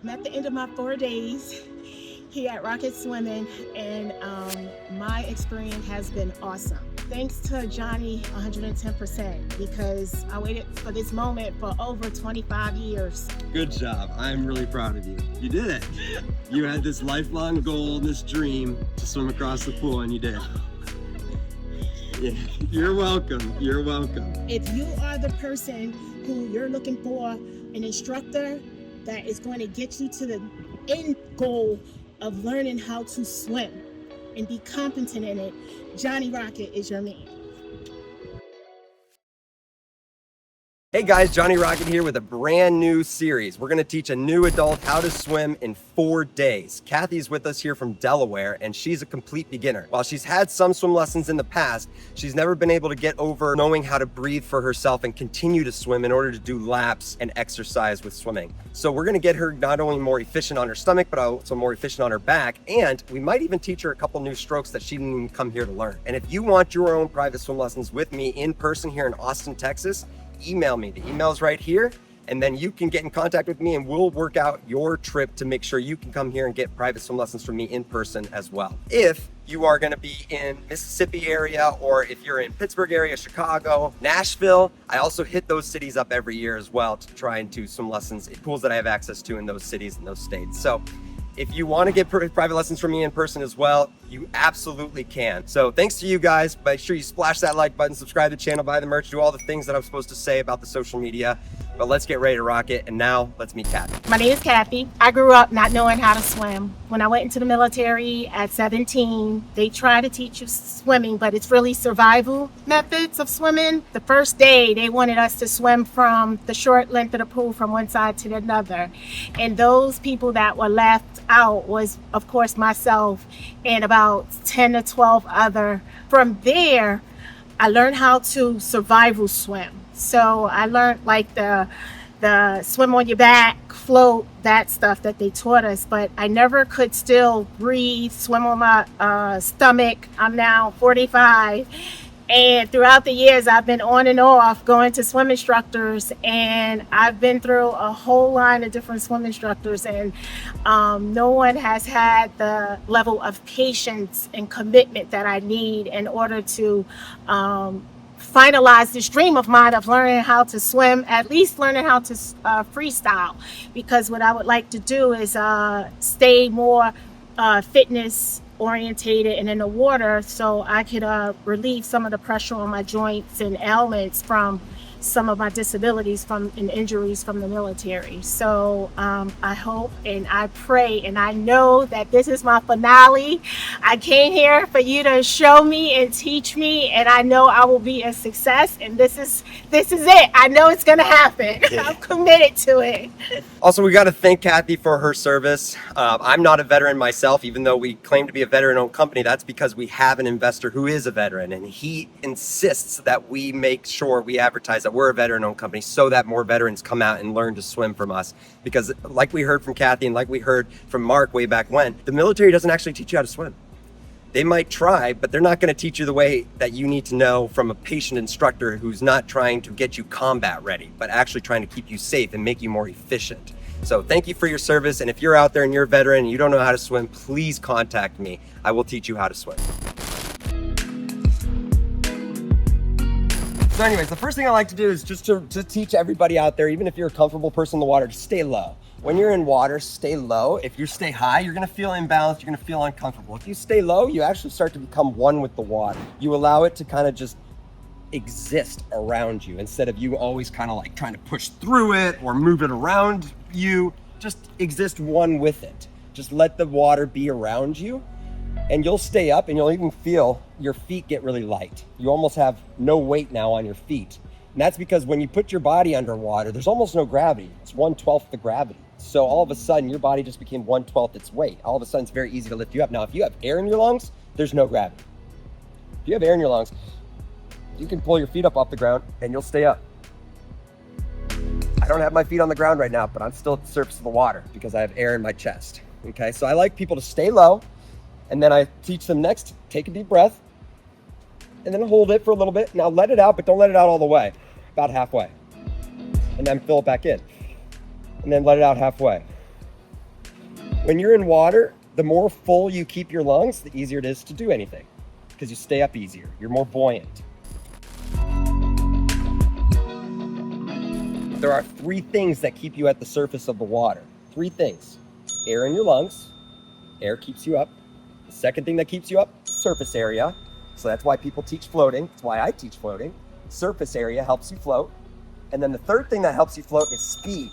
I'm at the end of my 4 days here at Rocket Swimming, and my experience has been awesome. Thanks to Jonny 110%, because I waited for this moment for over 25 years. Good job. I'm really proud of you. You did it. You had this lifelong goal, this dream to swim across the pool, and you did. Yeah. You're welcome. You're welcome. If you are the person who you're looking for, an instructor that is going to get you to the end goal of learning how to swim and be competent in it, Jonny Rocket is your man. Hey guys, Jonny Rocket here with a brand new series. We're going to teach a new adult how to swim in 4 days. Kathy's with us here from Delaware, and she's a complete beginner. While she's had some swim lessons in the past, she's never been able to get over knowing how to breathe for herself and continue to swim in order to do laps and exercise with swimming. So we're going to get her not only more efficient on her stomach, but also more efficient on her back. And we might even teach her a couple new strokes that she didn't even come here to learn. And if you want your own private swim lessons with me in person here in Austin, Texas, email me. The email's right here, and then you can get in contact with me and we'll work out your trip to make sure you can come here and get private swim lessons from me in person as well. If you are going to be in Mississippi area, or if you're in Pittsburgh area, Chicago, Nashville, I also hit those cities up every year as well to try and do some lessons at pools that I have access to in those cities and those states. So if you want to get private lessons from me in person as well, you absolutely can. So thanks to you guys. Make sure you splash that like button, subscribe to the channel, buy the merch, do all the things that I'm supposed to say about the social media. But let's get ready to rock it. And now let's meet Kathy. My name is Kathy. I grew up not knowing how to swim. When I went into the military at 17, they try to teach you swimming, but it's really survival methods of swimming. The first day, they wanted us to swim from the short length of the pool from one side to the other. And those people that were left out was, of course, myself and about 10 to 12 other. From there, I learned how to survival swim. So I learned like the swim on your back, float, that stuff that they taught us, but I never could still breathe, swim on my stomach. I'm now 45. And throughout the years, I've been on and off going to swim instructors, and I've been through a whole line of different swim instructors, and no one has had the level of patience and commitment that I need in order to finalize this dream of mine of learning how to swim, at least learning how to freestyle, because what I would like to do is stay more fitness orientated and in the water, so I could relieve some of the pressure on my joints and ailments from some of my disabilities and injuries from the military. So I hope and I pray and I know that this is my finale. I came here for you to show me and teach me, and I know I will be a success, and this is it. I know it's gonna happen. Yeah. I'm committed to it. Also, we got to thank Kathy for her service. I'm not a veteran myself, even though we claim to be a veteran-owned company. That's because we have an investor who is a veteran, and he insists that we make sure we advertise that we're a veteran-owned company so that more veterans come out and learn to swim from us. Because like we heard from Kathy and like we heard from Mark way back when, the military doesn't actually teach you how to swim. They might try, but they're not going to teach you the way that you need to know from a patient instructor who's not trying to get you combat ready, but actually trying to keep you safe and make you more efficient. So thank you for your service. And if you're out there and you're a veteran and you don't know how to swim, please contact me. I will teach you how to swim. So anyways, the first thing I like to do is just to teach everybody out there, even if you're a comfortable person in the water, just stay low. When you're in water, stay low. If you stay high, you're gonna feel imbalanced, you're gonna feel uncomfortable. If you stay low, you actually start to become one with the water. You allow it to kind of just exist around you instead of you always kind of like trying to push through it or move it around you. Just exist one with it. Just let the water be around you, and you'll stay up, and you'll even feel your feet get really light. You almost have no weight now on your feet. And that's because when you put your body underwater, there's almost no gravity. It's 1/12 the gravity. So all of a sudden, your body just became 1/12 its weight. All of a sudden, it's very easy to lift you up. Now, if you have air in your lungs, there's no gravity. If you have air in your lungs, you can pull your feet up off the ground and you'll stay up. I don't have my feet on the ground right now, but I'm still at the surface of the water because I have air in my chest. Okay, so I like people to stay low, and then I teach them next, take a deep breath, and then hold it for a little bit. Now let it out, but don't let it out all the way, about halfway. And then fill it back in. And then let it out halfway. When you're in water, the more full you keep your lungs, the easier it is to do anything because you stay up easier. You're more buoyant. There are 3 things that keep you at the surface of the water. 3 things. Air in your lungs. Air keeps you up. The second thing that keeps you up, surface area. So that's why people teach floating. That's why I teach floating. Surface area helps you float. And then the third thing that helps you float is speed.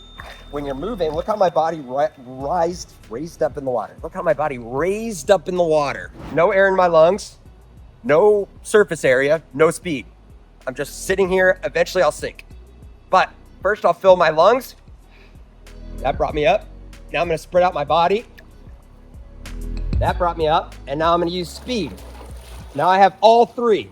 When you're moving, look how my body raised up in the water. Look how my body raised up in the water. No air in my lungs, no surface area, no speed. I'm just sitting here. Eventually I'll sink. But first I'll fill my lungs. That brought me up. Now I'm gonna spread out my body. That brought me up. And now I'm gonna use speed. Now I have all 3.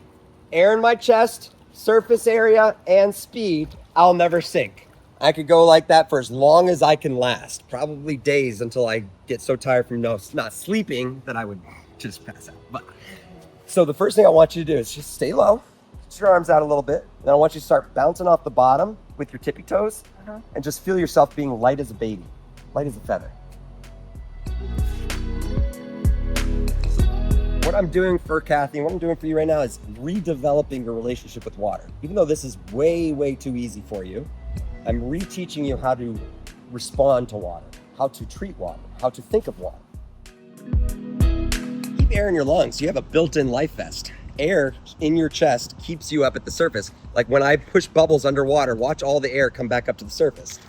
Air in my chest, surface area, and speed. I'll never sink. I could go like that for as long as I can last. Probably days until I get so tired from not sleeping that I would just pass out. But so the first thing I want you to do is just stay low. Put your arms out a little bit. Then I want you to start bouncing off the bottom with your tippy toes and just feel yourself being light as a baby, light as a feather. What I'm doing for Kathy, what I'm doing for you right now is redeveloping your relationship with water. Even though this is way, way too easy for you, I'm reteaching you how to respond to water, how to treat water, how to think of water. Keep air in your lungs. You have a built-in life vest. Air in your chest keeps you up at the surface. Like when I push bubbles underwater, watch all the air come back up to the surface.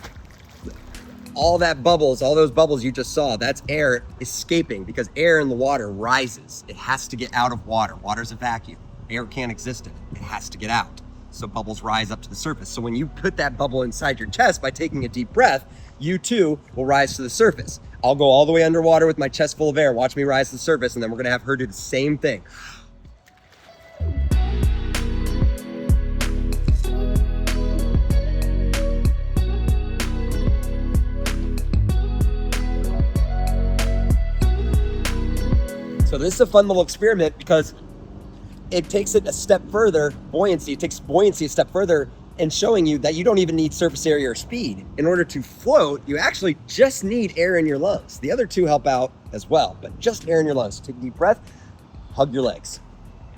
All that bubbles, all those bubbles you just saw, that's air escaping because air in the water rises. It has to get out of water. Water's a vacuum. Air can't exist in it. It has to get out. So bubbles rise up to the surface. So when you put that bubble inside your chest by taking a deep breath, you too will rise to the surface. I'll go all the way underwater with my chest full of air. Watch me rise to the surface, and then we're gonna have her do the same thing. So this is a fun little experiment because it takes it a step further, buoyancy. It takes buoyancy a step further in showing you that you don't even need surface area or speed. In order to float, you actually just need air in your lungs. The other 2 help out as well, but just air in your lungs. Take a deep breath, hug your legs.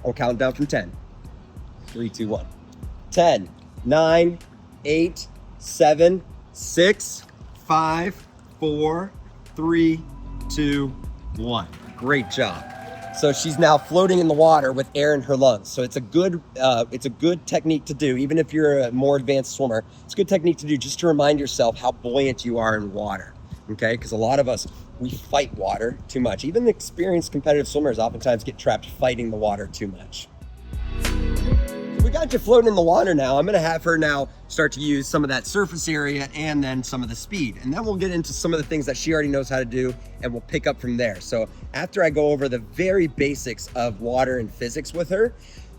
I'll count down from 10. 3, 2, 1. 10, 9, 8, 7, 6, 5, 4, 3, 2, 1. Great job. So she's now floating in the water with air in her lungs. So it's a good technique to do, even if you're a more advanced swimmer. It's a good technique to do just to remind yourself how buoyant you are in water. Okay, because a lot of us, we fight water too much. Even experienced competitive swimmers oftentimes get trapped fighting the water too much. We got you floating in the water now. I'm gonna have her now start to use some of that surface area and then some of the speed. And then we'll get into some of the things that she already knows how to do and we'll pick up from there. So after I go over the very basics of water and physics with her,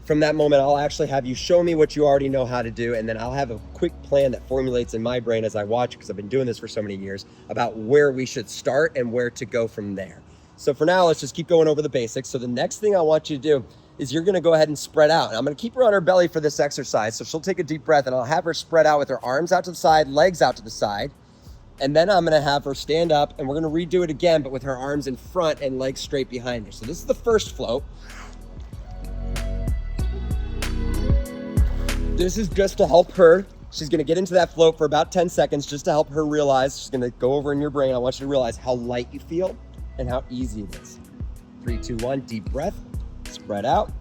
from that moment, I'll actually have you show me what you already know how to do. And then I'll have a quick plan that formulates in my brain as I watch, because I've been doing this for so many years, about where we should start and where to go from there. So for now, let's just keep going over the basics. So the next thing I want you to do is you're gonna go ahead and spread out. And I'm gonna keep her on her belly for this exercise. So she'll take a deep breath and I'll have her spread out with her arms out to the side, legs out to the side. And then I'm gonna have her stand up and we're gonna redo it again, but with her arms in front and legs straight behind her. So this is the first float. This is just to help her. She's gonna get into that float for about 10 seconds just to help her realize, she's gonna go over in your brain. I want you to realize how light you feel and how easy it is. 3, 2, 1, deep breath. Spread out.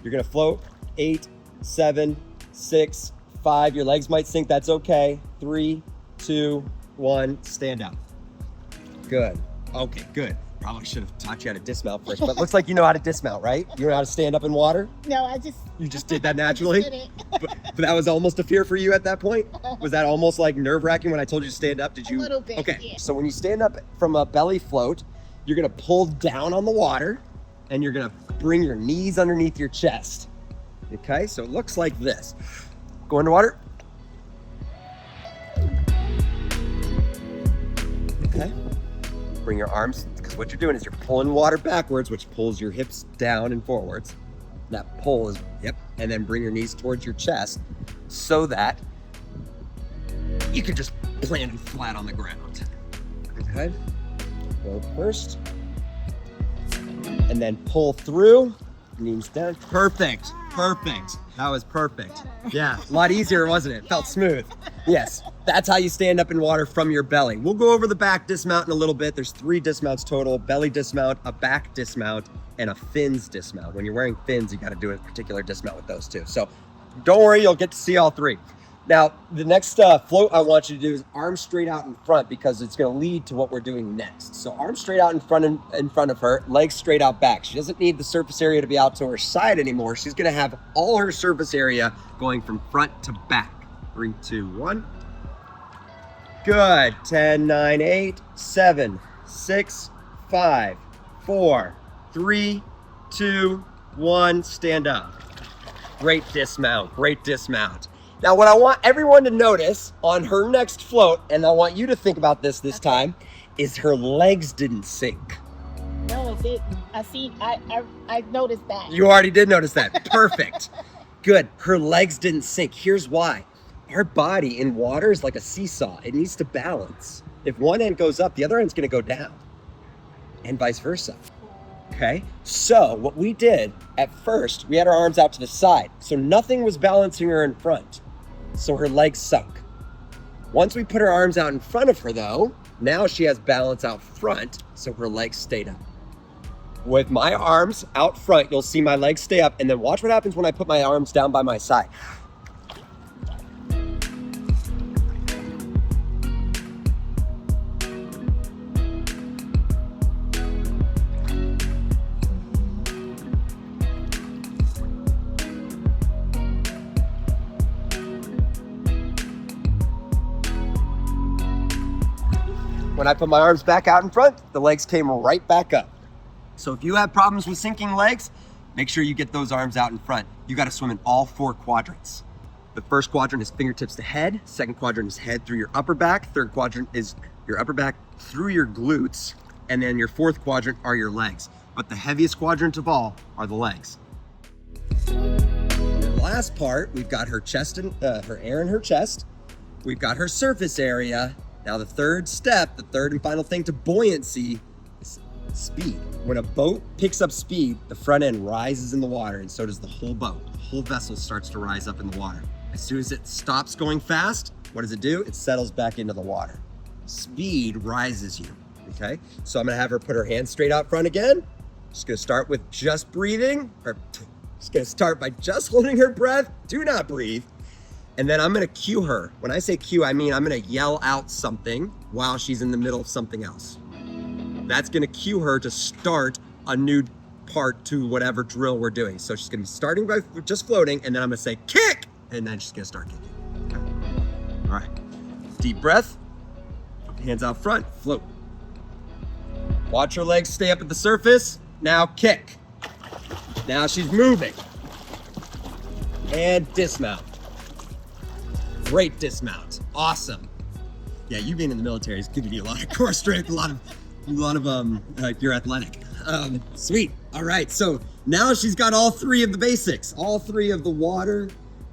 You're gonna float. 8, 7, 6, 5. Your legs might sink, that's okay. 3, 2, 1, stand up. Good. Okay, good. Probably should have taught you how to dismount first, but it looks like you know how to dismount, right? You know how to stand up in water? No, You just did that naturally? did it. But that was almost a fear for you at that point? Was that almost like nerve-wracking when I told you to stand up? Did you? A little bit, Okay, yeah. so when you stand up from a belly float, you're gonna pull down on the water and you're gonna bring your knees underneath your chest. Okay, so it looks like this. Go underwater. Okay, bring your arms, because what you're doing is you're pulling water backwards, which pulls your hips down and forwards. That pull is, yep, and then bring your knees towards your chest so that you can just land flat on the ground. Okay, Float first. And then pull through, knees down. Perfect, perfect. That was perfect. Yeah, a lot easier, wasn't it? Felt smooth. Yes, that's how you stand up in water from your belly. We'll go over the back dismount in a little bit. There's 3 dismounts total: belly dismount, a back dismount, and a fins dismount. When you're wearing fins, you got to do a particular dismount with those 2. So don't worry, you'll get to see all 3. Now, the next float I want you to do is arms straight out in front, because it's going to lead to what we're doing next. So arms straight out in front of her, legs straight out back. She doesn't need the surface area to be out to her side anymore. She's going to have all her surface area going from front to back. 3, 2, 1. Good. 10, 9, 8, 7, 6, 5, 4, 3, 2, 1. Stand up. Great dismount. Great dismount. Now, what I want everyone to notice on her next float, and I want you to think about this time, is her legs didn't sink. No, it didn't. I noticed that. You already did notice that. Perfect. Good. Her legs didn't sink. Here's why. Our body in water is like a seesaw. It needs to balance. If one end goes up, the other end's going to go down, and vice versa. Okay, so what we did at first, we had our arms out to the side, so nothing was balancing her in front, so her legs sunk. Once we put her arms out in front of her though, now she has balance out front, so her legs stayed up. With my arms out front, you'll see my legs stay up, and then watch what happens when I put my arms down by my side. When I put my arms back out in front, the legs came right back up. So if you have problems with sinking legs, make sure you get those arms out in front. You got to swim in all 4 quadrants. The first quadrant is fingertips to head. Second quadrant is head through your upper back. Third quadrant is your upper back through your glutes. And then your 4th quadrant are your legs. But the heaviest quadrant of all are the legs. The last part, we've got her chest and her air in her chest. We've got her surface area. Now the third step, the third and final thing to buoyancy, is speed. When a boat picks up speed, the front end rises in the water, and so does the whole boat. The whole vessel starts to rise up in the water. As soon as it stops going fast, what does it do? It settles back into the water. Speed rises you, okay? So I'm gonna have her put her hands straight out front again. Just gonna start with just breathing, or just gonna start by just holding her breath. Do not breathe. And then I'm gonna cue her. When I say cue, I mean I'm gonna yell out something while she's in the middle of something else. That's gonna cue her to start a new part to whatever drill we're doing. So she's gonna be starting by just floating, and then I'm gonna say kick, and then she's gonna start kicking. Okay. All right, deep breath, hands out front, float. Watch her legs stay up at the surface. Now kick. Now she's moving. And dismount. Great dismount. Awesome. Yeah, you being in the military is giving you a lot of core strength, a lot of you're athletic. Sweet. All right, so now she's got all 3 of the basics, all 3 of the water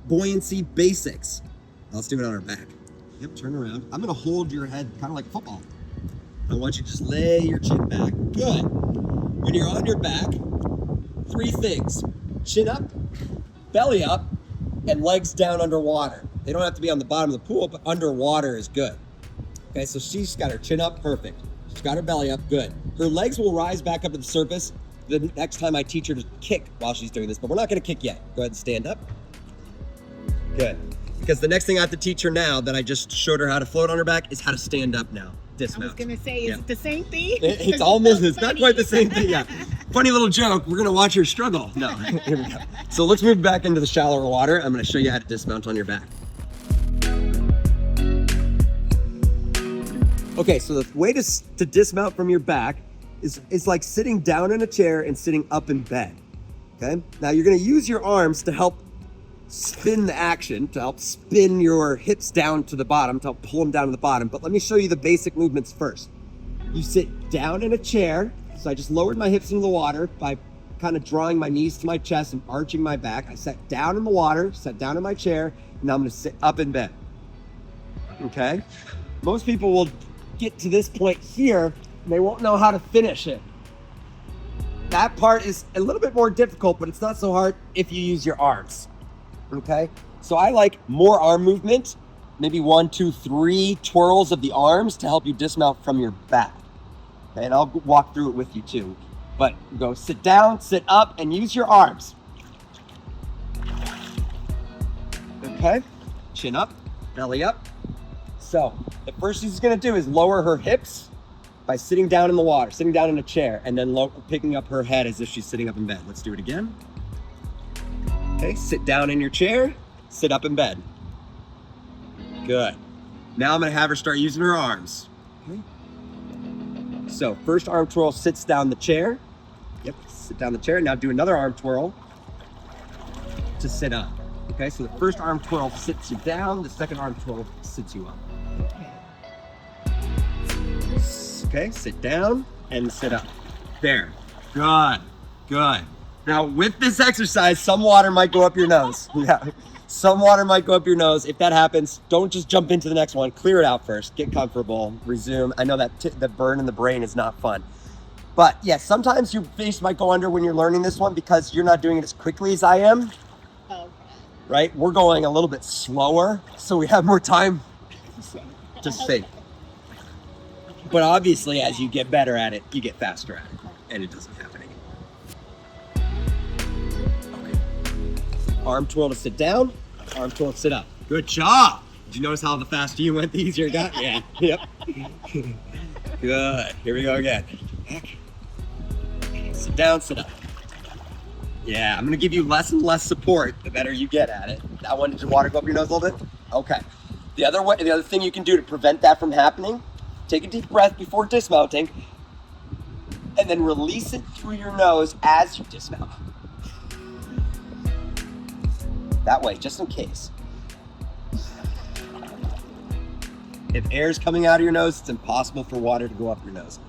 buoyancy basics. Let's do it on her back. Yep, turn around. I'm gonna hold your head kind of like football. I want you to just lay your chin back. Good. When you're on your back, 3 things: chin up, belly up, and legs down underwater. They don't have to be on the bottom of the pool, but underwater is good. Okay, so she's got her chin up, perfect. She's got her belly up, good. Her legs will rise back up to the surface the next time I teach her to kick while she's doing this, but we're not gonna kick yet. Go ahead and stand up. Good. Because the next thing I have to teach her now that I just showed her how to float on her back is how to stand up now. Dismount. I was gonna say, is it the same thing? It's almost, it's not quite the same thing, yeah. Funny little joke, we're gonna watch her struggle. No, here we go. So let's move back into the shallower water. I'm gonna show you how to dismount on your back. Okay, so the way to dismount from your back is like sitting down in a chair and sitting up in bed, okay? Now you're gonna use your arms to help spin the action, to help spin your hips down to the bottom, to help pull them down to the bottom. But let me show you the basic movements first. You sit down in a chair. So I just lowered my hips into the water by kind of drawing my knees to my chest and arching my back. I sat down in the water, sat down in my chair, and now I'm gonna sit up in bed, okay? Most people will get to this point here They won't know how to finish it. That part is a little bit more difficult, but it's not so hard if you use your arms, okay? So I like more arm movement, maybe 1, 2, 3 twirls of the arms to help you dismount from your back. Okay, and I'll walk through it with you too. But go sit down, sit up, and use your arms. Okay, chin up, belly up. So the first she's gonna do is lower her hips by sitting down in the water, sitting down in a chair, and then picking up her head as if she's sitting up in bed. Let's do it again. Okay, sit down in your chair, sit up in bed. Good. Now I'm gonna have her start using her arms. Okay. So first arm twirl sits down the chair. Yep, sit down the chair. Now do another arm twirl to sit up. Okay, so the first arm twirl sits you down, the second arm twirl sits you up. Okay, sit down and sit up. There. Good. Good. Now with this exercise, some water might go up your nose. Yeah. Some water might go up your nose. If that happens, don't just jump into the next one. Clear it out first. Get comfortable. Resume. I know that the burn in the brain is not fun. But yeah, sometimes your face might go under when you're learning this one because you're not doing it as quickly as I am. Right? We're going a little bit slower, so we have more time to think. But obviously, as you get better at it, you get faster at it, and it doesn't happen anymore. Okay. Arm twirl to sit down, arm twirl to sit up. Good job. Did you notice how the faster you went, the easier it got? Yeah. Yep. Good. Here we go again. Sit down, sit up. Yeah, I'm gonna give you less and less support the better you get at it. That one, did your water go up your nose a little bit? Okay. The other thing you can do to prevent that from happening, take a deep breath before dismounting, and then release it through your nose as you dismount. That way, just in case. If air is coming out of your nose, it's impossible for water to go up your nose.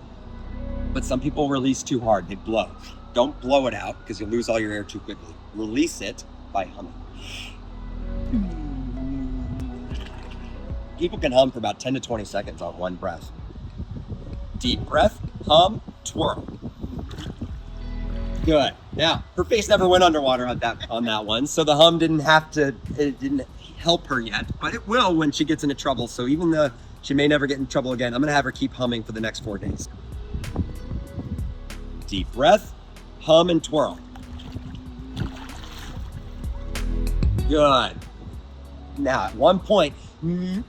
But some people release too hard, they blow. Don't blow it out because you'll lose all your air too quickly. Release it by humming. People can hum for about 10 to 20 seconds on one breath. Deep breath, hum, twirl. Good. Now, her face never went underwater on that one, so the hum it didn't help her yet, but it will when she gets into trouble. So even though she may never get in trouble again, I'm gonna have her keep humming for the next 4 days. Deep breath, hum and twirl. Good. Now, at one point, you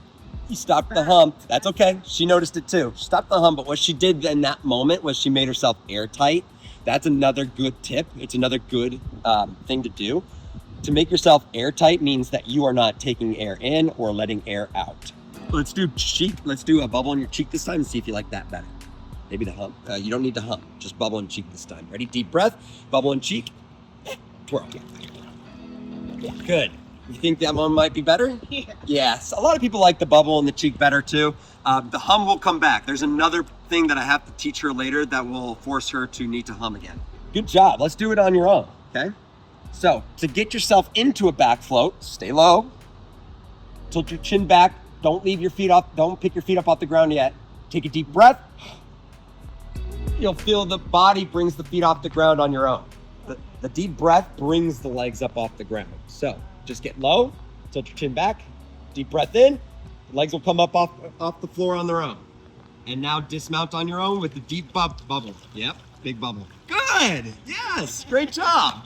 stopped the hum. That's okay. She noticed it too. She stopped the hum, but what she did in that moment was she made herself airtight. That's another good tip. It's another good thing to do. To make yourself airtight means that you are not taking air in or letting air out. Let's do cheek. Let's do a bubble in your cheek this time and see if you like that better. Maybe the hum. You don't need to hum. Just bubble in cheek this time. Ready? Deep breath. Bubble in cheek. Twirl. Good. You think that one might be better? Yeah. Yes. A lot of people like the bubble in the cheek better too. The hum will come back. There's another thing that I have to teach her later that will force her to need to hum again. Good job. Let's do it on your own. Okay. So to get yourself into a back float, stay low. Tilt your chin back. Don't leave your feet off. Don't pick your feet up off the ground yet. Take a deep breath. You'll feel the body brings the feet off the ground on your own. The deep breath brings the legs up off the ground. So just get low, tilt your chin back, deep breath in, the legs will come up off the floor on their own. And now dismount on your own with the deep bubble. Yep, big bubble. Good, yes, great job.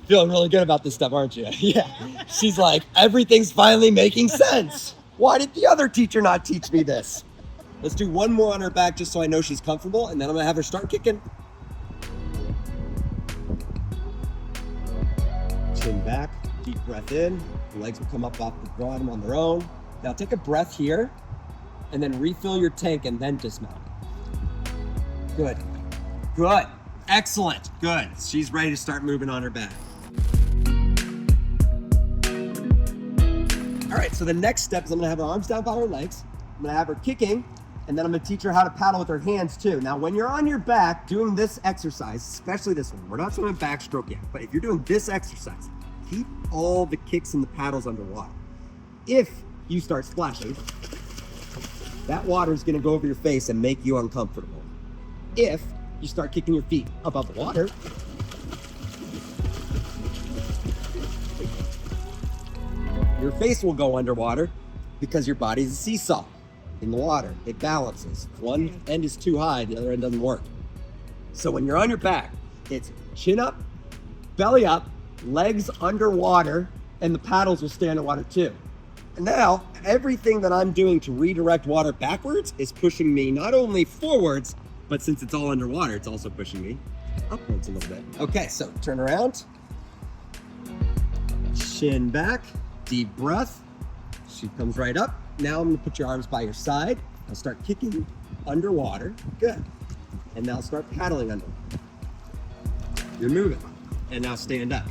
Feeling really good about this stuff, aren't you? Yeah, she's like, everything's finally making sense. Why did the other teacher not teach me this? Let's do one more on her back just so I know she's comfortable, and then I'm gonna have her start kicking. Chin back, deep breath in. The legs will come up off the bottom on their own. Now take a breath here, and then refill your tank and then dismount. Good, good, excellent, good. She's ready to start moving on her back. All right, so the next step is I'm gonna have her arms down by her legs. I'm gonna have her kicking, and then I'm gonna teach her how to paddle with her hands too. Now, when you're on your back doing this exercise, especially this one, we're not doing a backstroke yet, but if you're doing this exercise, keep all the kicks and the paddles underwater. If you start splashing, that water is gonna go over your face and make you uncomfortable. if you start kicking your feet above the water, your face will go underwater because your body is a seesaw in the water. It balances. If one end is too high, the other end doesn't work. So when you're on your back, it's chin up, belly up, legs underwater, and the paddles will stay underwater too. And now, everything that I'm doing to redirect water backwards is pushing me not only forwards, but since it's all underwater, it's also pushing me upwards a little bit. Okay, so turn around. Chin back, deep breath. She comes right up. Now I'm gonna put your arms by your side. I'll start kicking underwater. Good. And now start paddling under. You're moving. And now stand up.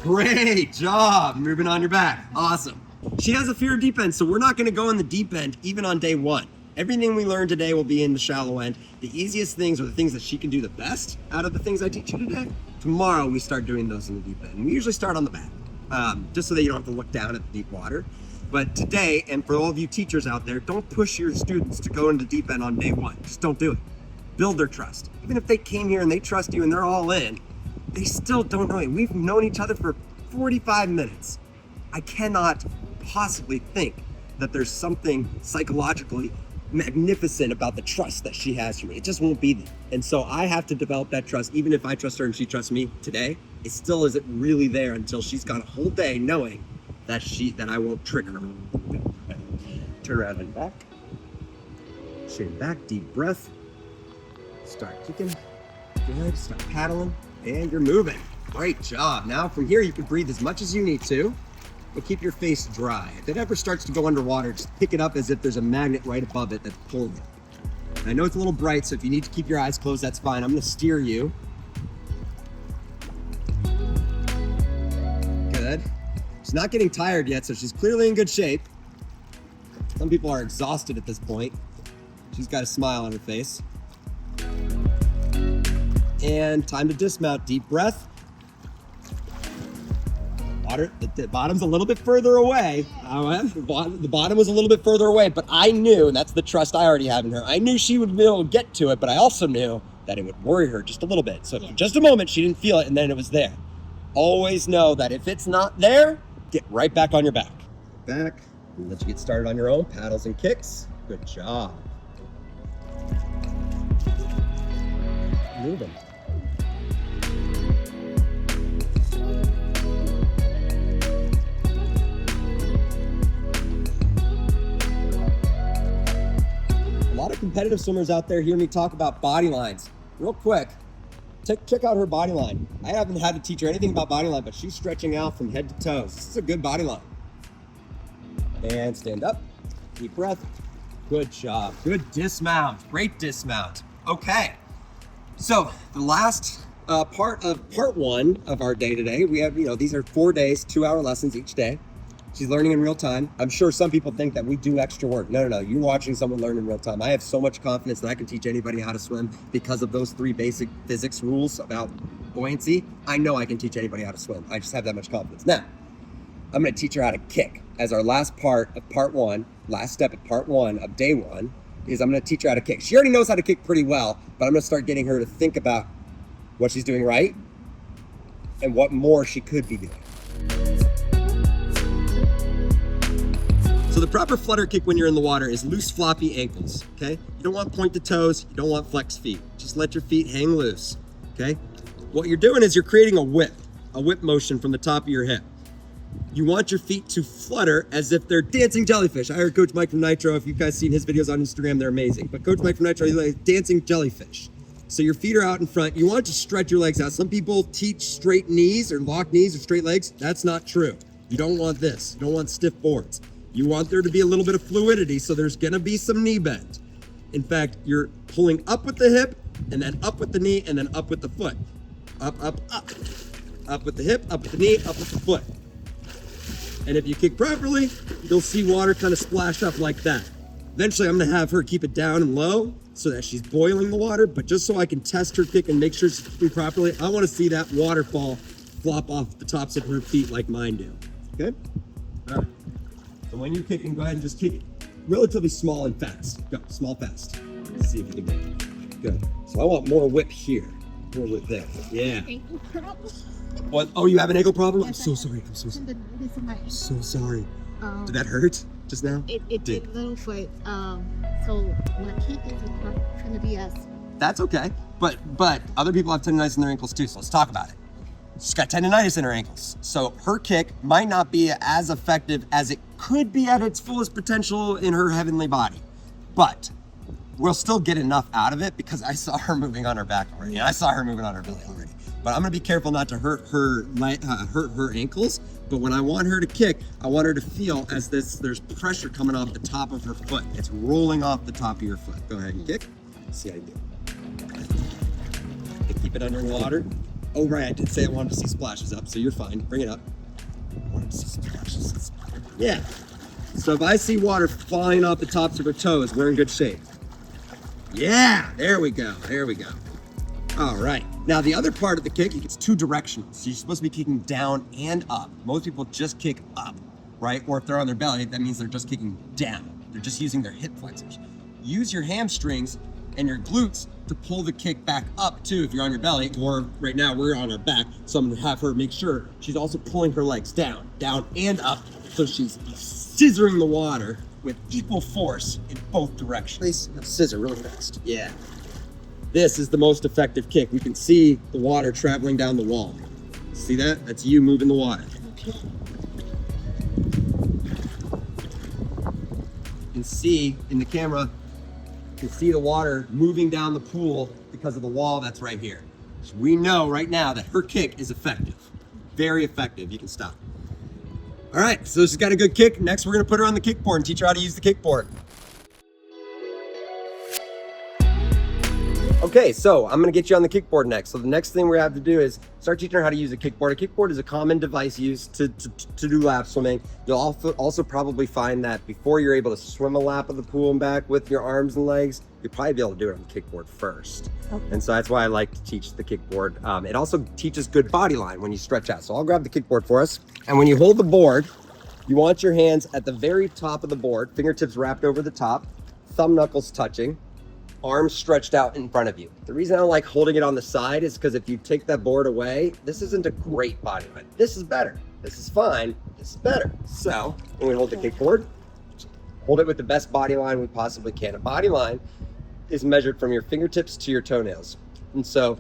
Great job, moving on your back. Awesome. She has a fear of deep end, so we're not gonna go in the deep end even on day one. Everything we learned today will be in the shallow end. The easiest things are the things that she can do the best out of the things I teach you today. Tomorrow we start doing those in the deep end. And we usually start on the back, just so that you don't have to look down at the deep water. But today, and for all of you teachers out there, don't push your students to go into the deep end on day one. Just don't do it. Build their trust. Even if they came here and they trust you and they're all in, they still don't know you. We've known each other for 45 minutes. I cannot possibly think that there's something psychologically magnificent about the trust that she has for me. It just won't be there. And so I have to develop that trust. Even if I trust her and she trusts me today, it still isn't really there until she's got a whole day knowing that I won't trick her. Turn around and back. Chin back, deep breath. Start kicking. Good, start paddling. And you're moving. Great job. Now from here, you can breathe as much as you need to, but keep your face dry. If it ever starts to go underwater, just pick it up as if there's a magnet right above it that's pulling it. I know it's a little bright, so if you need to keep your eyes closed, that's fine. I'm gonna steer you. Good. She's not getting tired yet, so she's clearly in good shape. Some people are exhausted at this point. She's got a smile on her face. And time to dismount. Deep breath. Water, the bottom's a little bit further away. The bottom was a little bit further away, but I knew, and that's the trust I already have in her, I knew she would be able to get to it, but I also knew that it would worry her just a little bit. So for just a moment, she didn't feel it, and then it was there. Always know that if it's not there, get right back on your back. Back, and let you get started on your own. Paddles and kicks. Good job. Moving. A lot of competitive swimmers out there hear me talk about body lines. Real quick, check out her body line. I haven't had to teach her anything about body line, but she's stretching out from head to toes. This is a good body line. And stand up, deep breath. Good job, good dismount, great dismount. Okay, so the last part of part one of our day today, we have, these are 4 days, 2-hour lessons each day. She's learning in real time. I'm sure some people think that we do extra work. No. You're watching someone learn in real time. I have so much confidence that I can teach anybody how to swim because of those 3 basic physics rules about buoyancy. I know I can teach anybody how to swim. I just have that much confidence. Now, I'm going to teach her how to kick as our last part of part one, last step of part one of day one, is I'm going to teach her how to kick. She already knows how to kick pretty well, but I'm going to start getting her to think about what she's doing right and what more she could be doing. So the proper flutter kick when you're in the water is loose, floppy ankles, okay? You don't want pointed toes, you don't want flexed feet. Just let your feet hang loose, okay? What you're doing is you're creating a whip motion from the top of your hip. You want your feet to flutter as if they're dancing jellyfish. I heard Coach Mike from Nitro, if you guys seen his videos on Instagram, they're amazing. But Coach Mike from Nitro, he's like dancing jellyfish. So your feet are out in front. You want to stretch your legs out. Some people teach straight knees or locked knees or straight legs. That's not true. You don't want this. You don't want stiff boards. You want there to be a little bit of fluidity, so there's gonna be some knee bend. In fact, you're pulling up with the hip, and then up with the knee, and then up with the foot. Up, up, up. Up with the hip, up with the knee, up with the foot. And if you kick properly, you'll see water kind of splash up like that. Eventually, I'm gonna have her keep it down and low so that she's boiling the water, but just so I can test her kick and make sure she's kicking properly, I wanna see that waterfall flop off the tops of her feet like mine do, okay? All right. So when you're kicking, go ahead and just kick it relatively small and fast. Go, small, fast. see if you can make it. Good. So I want more whip here. More whip there. Yeah. What? Oh, you have an ankle problem? I'm so sorry. I'm so sorry. So sorry. Did that hurt just now? It did a little, but so my kick isn't going to be as. That's okay. But other people have tendonitis in their ankles too, so let's talk about it. She's got tendonitis in her ankles. So her kick might not be as effective as it could be at its fullest potential in her heavenly body. But we'll still get enough out of it because I saw her moving on her back already. I saw her moving on her belly already. But I'm gonna be careful not to hurt her ankles. But when I want her to kick, I want her to feel as there's pressure coming off the top of her foot. It's rolling off the top of your foot. Go ahead and kick. Let's see how you do. Keep it underwater. Oh, right, I did say I wanted to see splashes up, so you're fine. Bring it up. I wanted to see splashes. Yeah. So if I see water flying off the tops of her toes, we're in good shape. Yeah, there we go. There we go. All right. Now, the other part of the kick, it's two directional. So you're supposed to be kicking down and up. Most people just kick up, right? Or if they're on their belly, that means they're just kicking down. They're just using their hip flexors. Use your hamstrings and your glutes to pull the kick back up too if you're on your belly, or right now we're on our back, so I'm gonna have her make sure she's also pulling her legs down and up, so she's scissoring the water with equal force in both directions. Please, scissor really fast. Yeah. This is the most effective kick. We can see the water traveling down the wall. See that? That's you moving the water. Okay. You can see in the camera, you can see the water moving down the pool because of the wall that's right here. So we know right now that her kick is effective. Very effective. You can stop. All right, so she's got a good kick. Next, we're gonna put her on the kickboard and teach her how to use the kickboard. Okay, so I'm gonna get you on the kickboard next. So the next thing we have to do is start teaching her how to use a kickboard. A kickboard is a common device used to do lap swimming. You'll also probably find that before you're able to swim a lap of the pool and back with your arms and legs, you'll probably be able to do it on the kickboard first. Okay. And so that's why I like to teach the kickboard. It also teaches good body line when you stretch out. So I'll grab the kickboard for us. And when you hold the board, you want your hands at the very top of the board, fingertips wrapped over the top, thumb knuckles touching, arms stretched out in front of you. The reason I don't like holding it on the side is because if you take that board away, this isn't a great body line. This is better. This is fine. This is better. So when we hold the kickboard, hold it with the best body line we possibly can. A body line is measured from your fingertips to your toenails. And so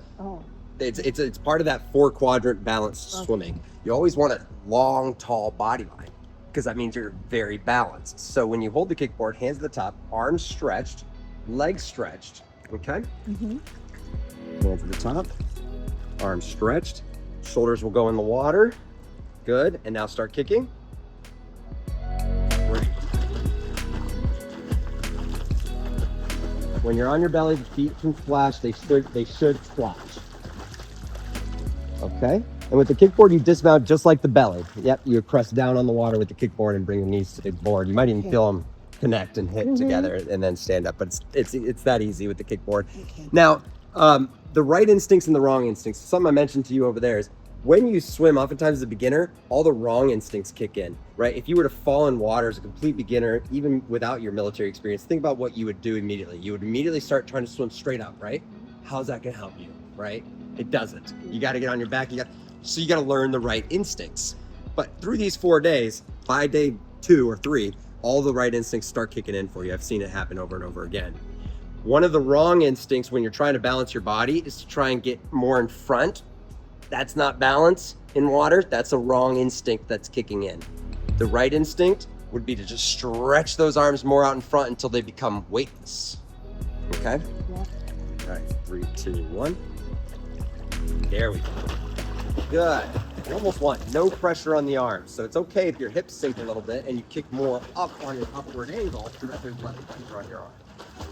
it's part of that 4-quadrant balanced swimming. You always want a long, tall body line because that means you're very balanced. So when you hold the kickboard, hands at the top, arms stretched, legs stretched, okay? Mm-hmm. Hands at the top, arms stretched, shoulders will go in the water. Good, and now start kicking. Great. When you're on your belly, the feet can splash, they should splash. Okay? And with the kickboard, you dismount just like the belly. Yep, you press down on the water with the kickboard and bring your knees to the board. You might even feel them connect and hit together and then stand up, but it's that easy with the kickboard. Okay. Now, the right instincts and the wrong instincts. Something I mentioned to you over there is when you swim, oftentimes as a beginner, all the wrong instincts kick in, right? If you were to fall in water as a complete beginner, even without your military experience, think about what you would do immediately. You would immediately start trying to swim straight up, right? How's that gonna help you, right? It doesn't. You gotta get on your back, so you gotta learn the right instincts. But through these 4 days, by day 2 or 3, all the right instincts start kicking in for you. I've seen it happen over and over again. One of the wrong instincts when you're trying to balance your body is to try and get more in front. That's not balance in water. That's a wrong instinct that's kicking in. The right instinct would be to just stretch those arms more out in front until they become weightless. Okay? Yeah. All right, 3, 2, 1. There we go. Good. You almost want no pressure on the arms. So it's okay if your hips sink a little bit and you kick more up on your upward angle so that there's less pressure on your arm.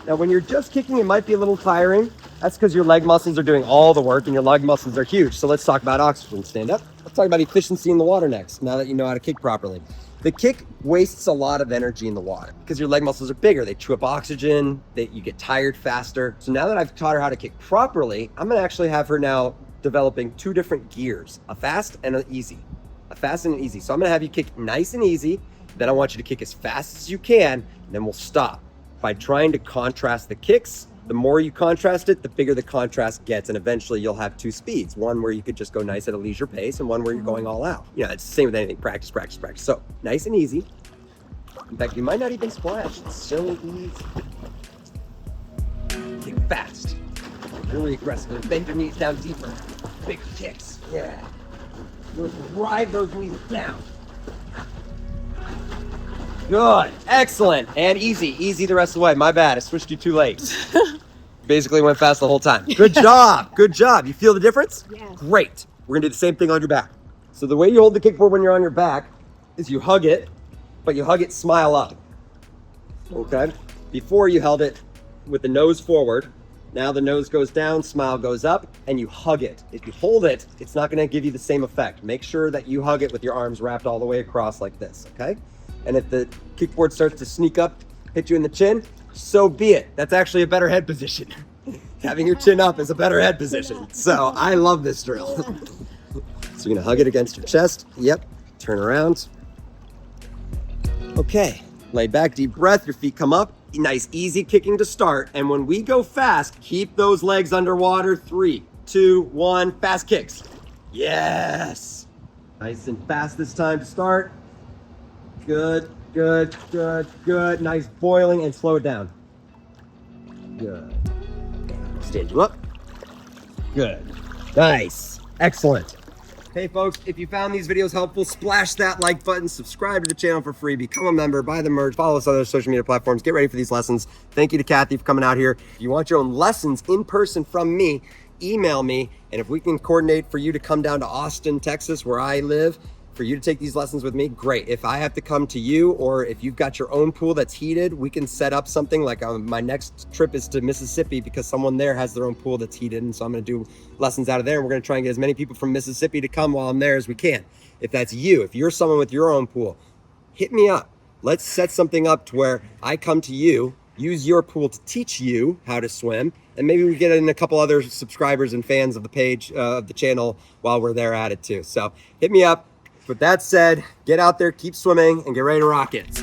Now, when you're just kicking, it might be a little tiring. That's because your leg muscles are doing all the work and your leg muscles are huge. So let's talk about oxygen. Stand up. Let's talk about efficiency in the water next, now that you know how to kick properly. The kick wastes a lot of energy in the water because your leg muscles are bigger. They chew up oxygen, you get tired faster. So now that I've taught her how to kick properly, I'm gonna actually have her now developing 2 different gears, a fast and an easy. A fast and an easy. So I'm gonna have you kick nice and easy, then I want you to kick as fast as you can, and then we'll stop by trying to contrast the kicks The more you contrast it, the bigger the contrast gets, and eventually you'll have two speeds. One where you could just go nice at a leisure pace, and one where you're going all out. You know, it's the same with anything. Practice, practice, practice. So, nice and easy. In fact, you might not even splash. It's so easy. Kick fast. Really aggressive. Bend your knees down deeper. Big kicks. Yeah. You'll drive those knees down. Good. Excellent. And easy. Easy the rest of the way. My bad. I switched you too late. Basically went fast the whole time. Good job. Good job. You feel the difference? Yeah. Great. We're going to do the same thing on your back. So the way you hold the kickboard when you're on your back is you hug it, but you hug it smile up. Okay? Before you held it with the nose forward. Now the nose goes down, smile goes up, and you hug it. If you hold it, it's not going to give you the same effect. Make sure that you hug it with your arms wrapped all the way across like this, okay? And if the kickboard starts to sneak up, hit you in the chin, so be it. That's actually a better head position. Having your chin up is a better head position. So I love this drill. So you're gonna hug it against your chest. Yep, turn around. Okay, lay back, deep breath, your feet come up. Nice, easy kicking to start. And when we go fast, keep those legs underwater. 3, 2, 1, fast kicks. Yes. Nice and fast this time to start. Good, good, good, good. Nice boiling and slow it down. Good. Stand you up. Good. Nice. Excellent. Hey folks, if you found these videos helpful, splash that like button, subscribe to the channel for free, become a member, buy the merch, follow us on other social media platforms, get ready for these lessons. Thank you to Kathy for coming out here. If you want your own lessons in person from me, email me, and if we can coordinate for you to come down to Austin, Texas, where I live, for you to take these lessons with me, great. If I have to come to you, or if you've got your own pool that's heated, we can set up something like my next trip is to Mississippi because someone there has their own pool that's heated. And so I'm gonna do lessons out of there. And we're gonna try and get as many people from Mississippi to come while I'm there as we can. If that's you, if you're someone with your own pool, hit me up. Let's set something up to where I come to you, use your pool to teach you how to swim, and maybe we get in a couple other subscribers and fans of the page, of the channel while we're there at it too. So hit me up. With that said, get out there, keep swimming, and get ready to rock it.